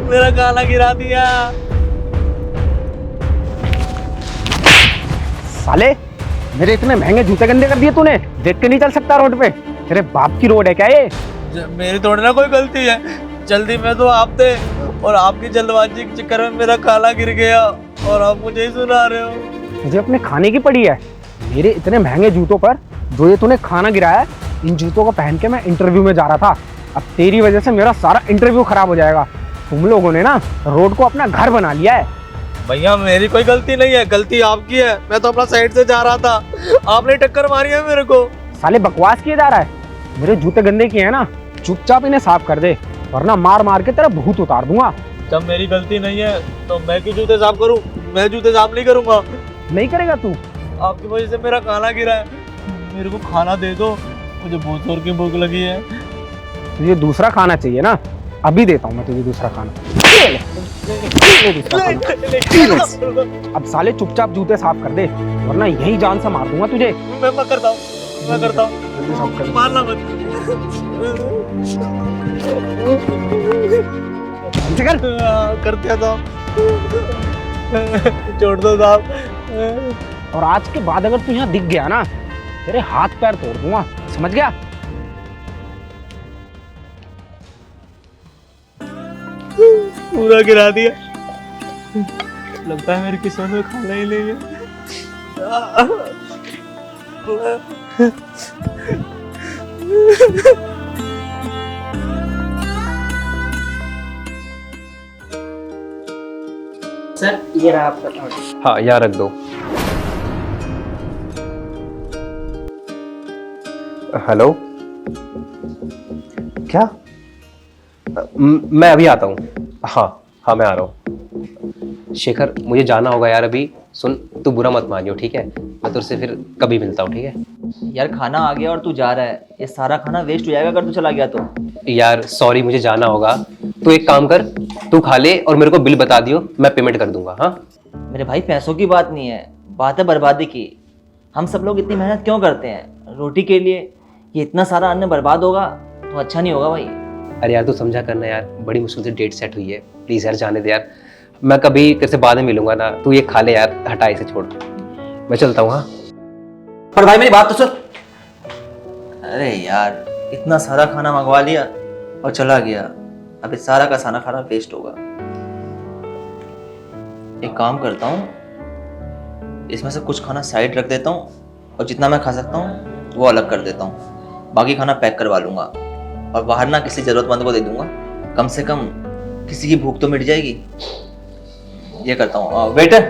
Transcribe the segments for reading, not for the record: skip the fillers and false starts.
मेरा गाना गिरा दिया। साले, मेरे इतने महंगे जूते गंदे कर दिए तूने। देख के नहीं चल सकता रोड पे? तेरे बाप की रोड है क्या ये? मेरी थोड़ी ना कोई गलती है। जल्दी में तो आप थे और आपकी जल्दबाजी के चक्कर में मेरा काला गिर गया और आप मुझे ही सुना रहे हो। तुझे अपने खाने की पड़ी है। मेरे इतने महंगे जूतों पर जो ये तूने खाना गिराया है, इन जूतों को पहन के मैं इंटरव्यू में जा रहा था। अब तेरी वजह से मेरा सारा इंटरव्यू खराब हो जाएगा। तुम लोगों ने ना रोड को अपना घर बना लिया है। भैया मेरी कोई गलती नहीं है, गलती आपकी है। मैं तो अपना साइड से जा रहा था, आपने टक्कर मारी है मेरे को। साले बकवास किए जा रहा है। मेरे जूते गंदे किए हैं ना, चुपचाप इन्हें साफ कर दे, वरना मार मार के तेरा भूत उतार दूंगा। जब मेरी गलती नहीं है तो मैं क्यों जूते साफ करूं? मैं जूते साफ नहीं करूंगा। नहीं करेगा तू? आपकी वजह से मेरा खाना गिरा है। मेरे को खाना दे दो, मुझे बहुत जोर की भूख लगी है। तुझे दूसरा खाना चाहिए ना? अभी देता हूँ मैं तुझे दूसरा खाना। अब साले चुपचाप जूते साफ कर दे, वरना यही जान से मार दूंगा तुझे। मैं करता हूँ, मारना मत। कर दिया था। छोड़ दो साहब। और आज के बाद अगर तू यहाँ दिख गया ना, तेरे हाथ पैर तोड़ दूंगा, समझ गया? पूरा गिरा दिया। लगता है मेरी किस्मत में खाना ही नहीं है। सर ये रहा आपका ऑर्डर। हाँ यहाँ रख दो। हेलो, क्या? मैं अभी आता हूँ। हाँ मैं आ रहा हूँ। शेखर मुझे जाना होगा यार अभी। सुन, तू बुरा मत मानियो, ठीक है? मैं तुझसे फिर कभी मिलता हूँ, ठीक है? यार खाना आ गया और तू जा रहा है, ये सारा खाना वेस्ट हो जाएगा अगर तू चला गया तो। यार सॉरी, मुझे जाना होगा। तू एक काम कर, तू खा ले और मेरे को बिल बता दियो, मैं पेमेंट कर दूंगा। हाँ मेरे भाई पैसों की बात नहीं है, बात है बर्बादी की। हम सब लोग इतनी मेहनत क्यों करते हैं रोटी के लिए? ये इतना सारा अन्न बर्बाद होगा तो अच्छा नहीं होगा भाई। अरे यार तू समझा करना यार, बड़ी मुश्किल से डेट सेट हुई है। प्लीज़ यार जाने दे यार, मैं कभी तेरे से बाद में मिलूंगा ना। तू ये खा ले यार, हटा इसे, छोड़। मैं चलता हूँ। हाँ पर भाई मेरी बात तो सुन। अरे यार इतना सारा खाना मंगवा लिया और चला गया, अब इस सारा का सारा खाना वेस्ट होगा। एक काम करता हूँ, इसमें से कुछ खाना साइड रख देता हूँ और जितना मैं खा सकता हूँ वो अलग कर देता हूँ। बाकी खाना पैक करवा लूँगा और बाहर ना किसी ज़रूरतमंद को दे दूँगा। कम से कम किसी की भूख तो मिट जाएगी। ये करता हूँ। वेटर,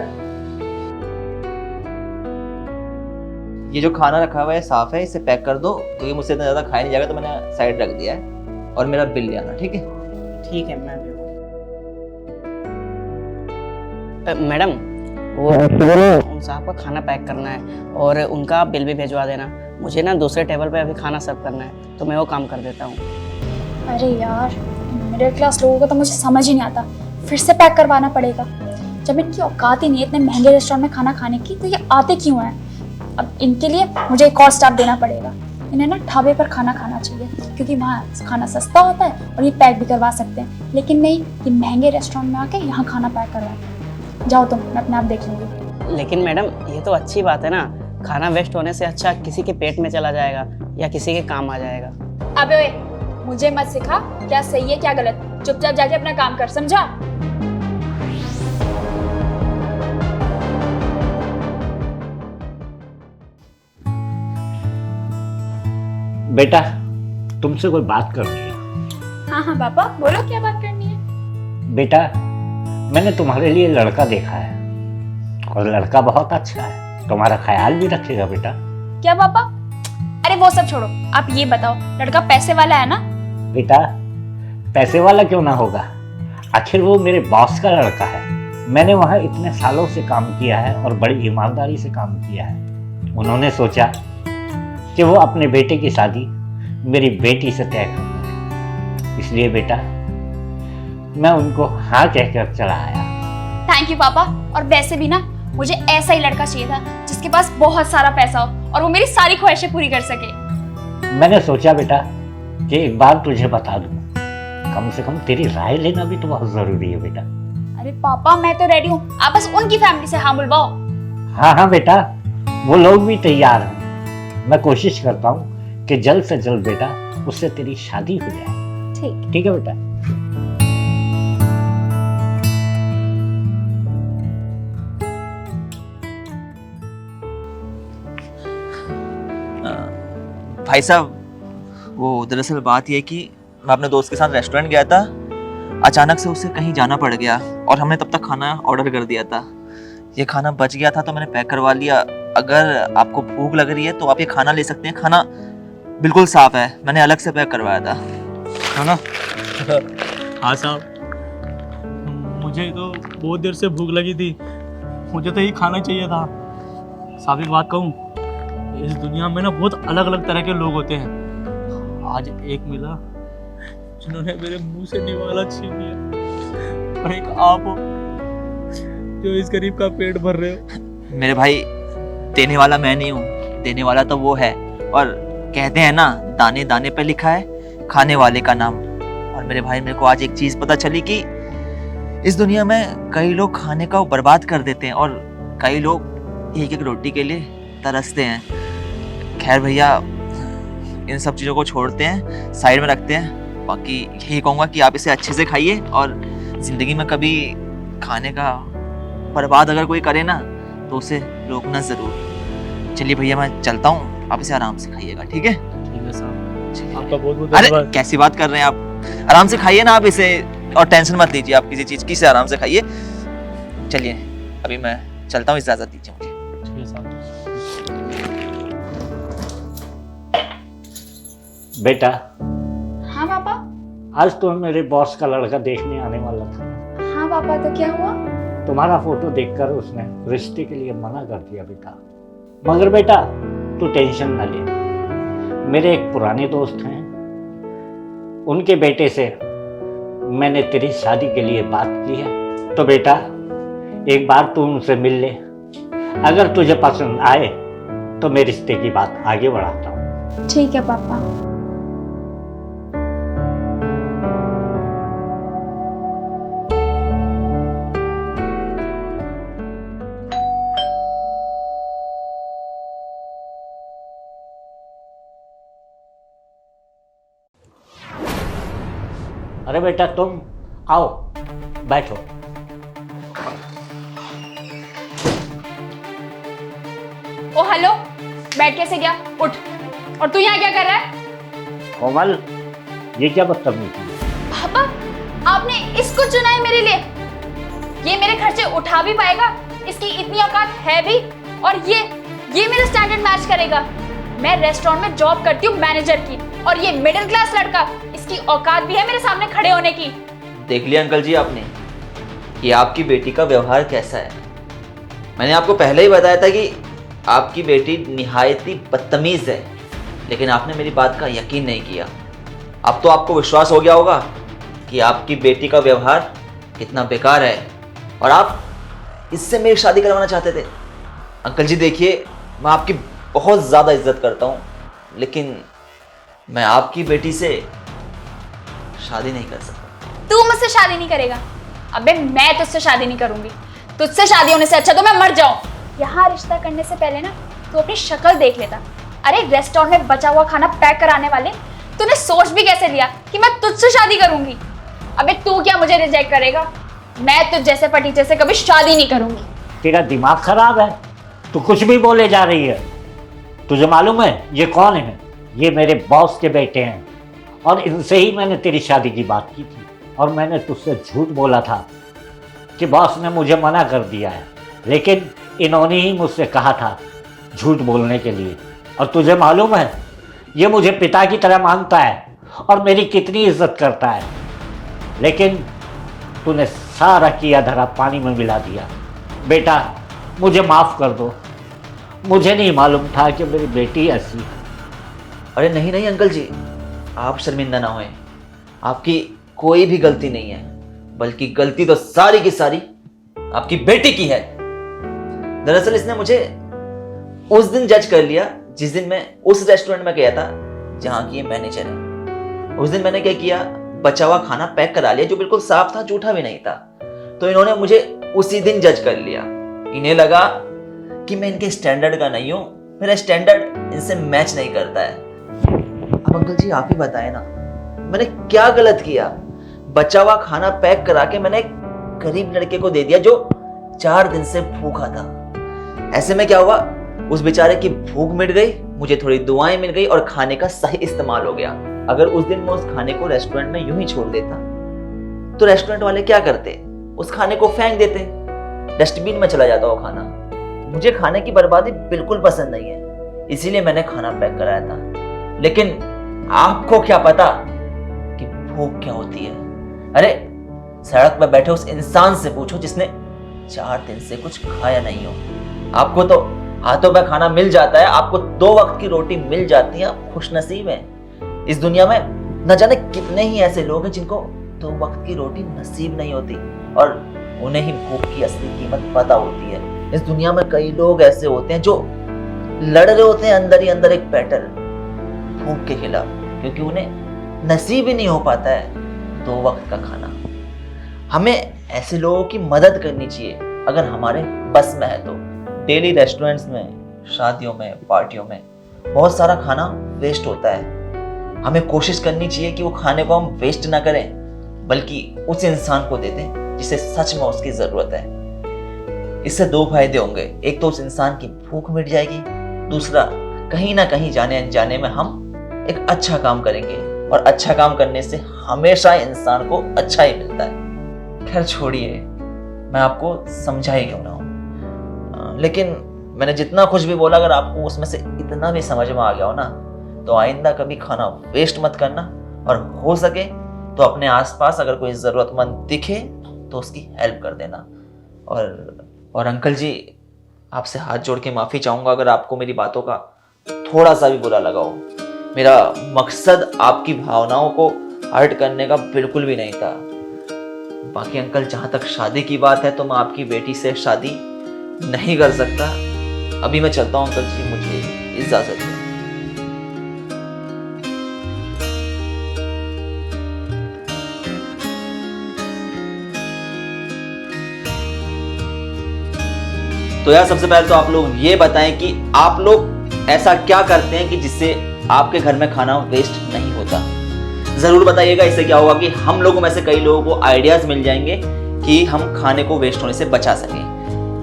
ये जो खाना रखा हुआ है साफ है, इसे पैक कर दो, क्योंकि मुझसे इतना ज़्यादा खाया नहीं जाएगा तो मैंने साइड रख दिया है। और मेरा बिल ले आना, ठीक है? ठीक है मैं भी। मैडम वो उन साहब का खाना पैक करना है और उनका बिल भी भिजवा देना। मुझे ना दूसरे टेबल पे अभी खाना सर्व करना है, तो मैं वो काम कर देता हूँ। अरे यार, मिडिल क्लास लोगों को तो मुझे समझ ही नहीं आता, फिर से पैक करवाना पड़ेगा। जब इनकी औकात ही नहीं है इतने महंगे रेस्टोरेंट में खाना खाने की, तो ये आते क्यों हैं? अब इनके लिए मुझे एक और स्टाफ देना पड़ेगा। इन्हें ना ढाबे पर खाना खाना चाहिए, क्योंकि वहाँ खाना सस्ता होता है और ये पैक भी करवा सकते हैं। लेकिन नहीं, ये महंगे रेस्टोरेंट में आके यहाँ खाना पैक करवाते हैं। जाओ तुम, मैं अपने आप देख लूँगी। लेकिन मैडम ये तो अच्छी बात है ना, खाना वेस्ट होने से अच्छा किसी के पेट में चला जाएगा या किसी के काम आ जाएगा। अबे ओए, मुझे मत सिखा क्या सही है क्या गलत। चुपचाप जाके अपना काम कर, समझा? बेटा तुमसे कोई बात करनी है। हाँ हाँ पापा, बोलो क्या बात करनी है। बेटा मैंने तुम्हारे लिए लड़का देखा है और लड़का बहुत अच्छा है, तुम्हारा ख्याल भी रखेगा बेटा। क्या पापा? अरे वो सब छोड़ो, आप ये बताओ, लड़का पैसे वाला है ना? बेटा पैसे वाला क्यों ना होगा, आखिर वो मेरे बॉस का लड़का है। मैंने वहाँ इतने सालों से काम किया है और बड़ी ईमानदारी से काम किया है। उन्होंने सोचा कि वो अपने बेटे की शादी मेरी बेटी से तय कर दें, इसलिए बेटा मैं उनको हाँ कहकर चला आया। थैंक यू पापा। और वैसे भी ना, मुझे ऐसा ही लड़का चाहिए था जिसके पास बहुत सारा पैसा हो और वो मेरी सारी ख्वाहिशें पूरी कर सके। मैंने सोचा बेटा कि एक बार तुझे बता दूं, कम से कम तेरी राय लेना भी तो बहुत जरूरी है बेटा। अरे पापा मैं तो रेडी हूँ, आप बस उनकी फैमिली से हाँ बुलवाओ। हाँ हाँ बेटा, वो लोग भी तैयार हैं। मैं कोशिश करता हूँ कि जल्द से जल्द बेटा उससे तेरी शादी हो जाए। ठीक है बेटा। भाई साहब, वो दरअसल बात यह कि मैं अपने दोस्त के साथ रेस्टोरेंट गया था, अचानक से उसे कहीं जाना पड़ गया और हमने तब तक खाना ऑर्डर कर दिया था। ये खाना बच गया था तो मैंने पैक करवा लिया। अगर आपको भूख लग रही है तो आप ये खाना ले सकते हैं, खाना बिल्कुल साफ है, मैंने अलग से पैक करवाया था। खाना? हाँ साहब, मुझे तो बहुत देर से भूख लगी थी, मुझे तो ये खाना चाहिए था। साहब एक बात कहूँ, इस दुनिया में ना बहुत अलग अलग तरह के लोग होते हैं। आज एक मिला जिन्होंने मेरे मुंह से निवाला छीन लिया, और एक आप हो जो इस गरीब का पेट भर रहे हो। मेरे भाई, देने वाला मैं नहीं हूँ, देने वाला तो वो है। और कहते हैं ना, दाने दाने पे लिखा है खाने वाले का नाम। और मेरे भाई, मेरे को आज एक चीज पता चली कि इस दुनिया में कई लोग खाने का बर्बाद कर देते हैं और कई लोग एक एक रोटी के लिए तरसते हैं। खैर भैया, इन सब चीज़ों को छोड़ते हैं, साइड में रखते हैं। बाकी यही कहूँगा कि आप इसे अच्छे से खाइए और ज़िंदगी में कभी खाने का बर्बाद अगर कोई करे ना तो उसे रोकना ज़रूर। चलिए भैया, मैं चलता हूँ, आप इसे आराम से खाइएगा, ठीक है? ठीक है साहब, आपका बहुत बहुत अरे धन्यवाद। कैसी बात कर रहे हैं आप, आराम से खाइए ना आप इसे, और टेंशन मत लीजिए आप किसी चीज़ की, इसे आराम से खाइए। चलिए अभी मैं चलता हूँ, इजाज़त दीजिए मुझे। ठीक है साहब। बेटा, हाँ पापा। आज तो मेरे बॉस का लड़का देखने आने वाला था। हाँ पापा, तो क्या हुआ? तुम्हारा फोटो देखकर उसने रिश्ते के लिए मना कर दिया बेटा। मगर बेटा तू टेंशन ना ले, मेरे एक पुराने दोस्त हैं, उनके बेटे से मैंने तेरी शादी के लिए बात की है। तो बेटा एक बार तू उनसे मिल ले, अगर तुझे पसंद आए तो मैं रिश्ते की बात आगे बढ़ाता हूँ। ठीक है पापा। अरे बेटा तुम आओ, बैठो। ओ हेलो, बैठ कैसे गया? उठ। और तू यहाँ क्या कर रहा है? कोमल, ये क्या बदतमीजी है? पापा, आपने इसको चुना है मेरे लिए? ये मेरे खर्चे उठा भी पाएगा, इसकी इतनी औकात है भी, और ये मेरा स्टैंडर्ड मैच करेगा। मैं रेस्टोरेंट में जॉब करती हूँ मैनेजर की, और ये मिडिल क्लास लड़का, इसकी औकात भी है मेरे सामने खड़े होने की। देख लिया अंकल जी आपने कि आपकी बेटी का व्यवहार कैसा है। मैंने आपको पहले ही बताया था कि आपकी बेटी निहायत ही बदतमीज है, लेकिन आपने मेरी बात का यकीन नहीं किया। अब तो आपको विश्वास हो गया होगा कि आपकी बेटी का व्यवहार कितना बेकार है, और आप इससे मेरी शादी करवाना चाहते थे। अंकल जी देखिए, मैं आपकी बहुत ज़्यादा इज्जत करता हूँ, लेकिन मैं आपकी बेटी से शादी नहीं कर सकता। तू मुझसे शादी नहीं करेगा? अबे मैं तुझसे शादी नहीं करूंगी। तुझसे शादी होने से अच्छा तो मैं मर जाऊं। यहाँ रिश्ता करने से पहले ना तू अपनी शक्ल देख लेता। अरे रेस्टोरेंट में बचा हुआ खाना पैक कराने वाले, तूने सोच भी कैसे लिया कि मैं तुझसे शादी करूंगी? अबे तू क्या मुझे रिजेक्ट करेगा? मैं तुझ जैसे फटीचे से कभी शादी नहीं करूंगी। तेरा दिमाग खराब है, तू कुछ भी बोले जा रही है। तुझे मालूम है ये कौन है? ये मेरे बॉस के बेटे हैं, और इनसे ही मैंने तेरी शादी की बात की थी। और मैंने तुझसे झूठ बोला था कि बॉस ने मुझे मना कर दिया है, लेकिन इन्होंने ही मुझसे कहा था झूठ बोलने के लिए। और तुझे मालूम है ये मुझे पिता की तरह मानता है और मेरी कितनी इज्जत करता है, लेकिन तूने सारा किया धरा पानी में मिला दिया। बेटा मुझे माफ़ कर दो, मुझे नहीं मालूम था कि मेरी बेटी ऐसी है। अरे नहीं नहीं अंकल जी, आप शर्मिंदा ना होएं। आपकी कोई भी गलती नहीं है, बल्कि गलती तो सारी की सारी आपकी बेटी की है। दरअसल इसने मुझे उस दिन जज कर लिया जिस दिन मैं उस रेस्टोरेंट में गया था जहां की ये मैनेजर है। उस दिन मैंने क्या किया, बचा हुआ खाना पैक करा लिया जो बिल्कुल साफ था, जूठा भी नहीं था। तो इन्होंने मुझे उसी दिन जज कर लिया। इन्हें लगा कि मैं इनके स्टैंडर्ड का नहीं हूं, मेरा स्टैंडर्ड इनसे मैच नहीं करता है। अब अंकल जी आप ही बताएं ना, मैंने क्या गलत किया? बचा हुआ खाना पैक करा के मैंने एक गरीब लड़के को दे दिया जो 4 दिन से भूखा था। ऐसे में क्या हुआ, उस बेचारे की भूख मिट गई, मुझे थोड़ी दुआएं मिल गई और खाने का सही इस्तेमाल हो गया। अगर उस दिन मैं उस खाने को रेस्टोरेंट में यूं ही छोड़ देता तो रेस्टोरेंट वाले क्या करते, उस खाने को फेंक देते, डस्टबिन में चला जाता वो खाना। मुझे खाने की बर्बादी बिल्कुल पसंद नहीं है, इसीलिए मैंने खाना पैक कराया था। लेकिन आपको क्या पता कि भूख क्या होती है? अरे सड़क पर बैठे उस इंसान से पूछो जिसने 4 दिन से कुछ खाया नहीं हो। आपको तो हाथों में खाना मिल जाता है, आपको 2 वक्त की रोटी मिल जाती है, आप खुशनसीब हैं। इस दुनिया में न जाने कितने ही ऐसे लोग हैं जिनको 2 वक्त की रोटी नसीब नहीं होती और उन्हें ही भूख की असली कीमत पता होती है। इस दुनिया में कई लोग ऐसे होते हैं जो लड़ रहे होते हैं अंदर ही अंदर एक बैटल भूख के खिलाफ, क्योंकि उन्हें नसीब ही नहीं हो पाता है 2 वक्त का खाना। हमें ऐसे लोगों की मदद करनी चाहिए अगर हमारे बस में है तो। डेली रेस्टोरेंट्स में, शादियों में, पार्टियों में बहुत सारा खाना वेस्ट होता है। हमें कोशिश करनी चाहिए कि वो खाने को हम वेस्ट ना करें, बल्कि उस इंसान को दे दें जिसे सच में उसकी जरूरत है। इससे 2 फायदे होंगे, एक तो उस इंसान की भूख मिट जाएगी, दूसरा कहीं ना कहीं जाने अनजाने में हम एक अच्छा काम करेंगे और अच्छा काम करने से हमेशा इंसान को अच्छा ही मिलता है। खैर छोड़िए, मैं आपको समझा ही क्यों ना हूं, लेकिन मैंने जितना कुछ भी बोला अगर आपको उसमें से इतना भी समझ में आ गया हो ना, तो आइंदा कभी खाना वेस्ट मत करना और हो सके तो अपने आसपास अगर कोई ज़रूरतमंद दिखे तो उसकी हेल्प कर देना। और अंकल जी आपसे हाथ जोड़ के माफ़ी चाहूँगा अगर आपको मेरी बातों का थोड़ा सा भी बुरा लगा हो। मेरा मकसद आपकी भावनाओं को हर्ट करने का बिल्कुल भी नहीं था। बाकी अंकल जहाँ तक शादी की बात है तो मैं आपकी बेटी से शादी नहीं कर सकता। अभी मैं चलता हूँ अंकल जी, मुझे इजाज़त है। तो यार सबसे पहले तो आप लोग ये बताएं कि आप लोग ऐसा क्या करते हैं कि जिससे आपके घर में खाना वेस्ट नहीं होता। जरूर बताइएगा, इससे क्या होगा कि हम लोगों में से कई लोगों को आइडियाज मिल जाएंगे कि हम खाने को वेस्ट होने से बचा सकें।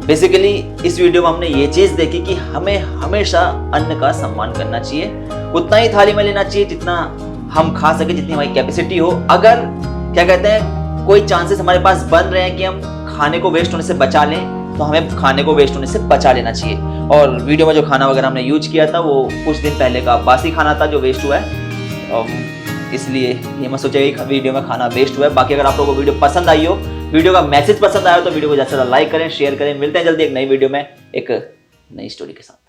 बेसिकली इस वीडियो में हमने ये चीज देखी कि हमें हमेशा अन्न का सम्मान करना चाहिए, उतना ही थाली में लेना चाहिए जितना हम खा सके, जितनी हमारी कैपेसिटी हो। अगर क्या कहते हैं कोई चांसेस हमारे पास बन रहे हैं कि हम खाने को वेस्ट होने से बचा लें तो हमें खाने को वेस्ट होने से बचा लेना चाहिए। और वीडियो में जो खाना वगैरह हमने यूज किया था वो कुछ दिन पहले का बासी खाना था जो वेस्ट हुआ है, इसलिए ये मत सोचिए कि वीडियो में खाना वेस्ट हुआ है। बाकी अगर आप लोगों को वीडियो पसंद आई हो, वीडियो का मैसेज पसंद आया हो तो वीडियो को ज़्यादा से ज़्यादा लाइक करें, शेयर करें। मिलते हैं जल्दी एक नई वीडियो में एक नई स्टोरी के साथ।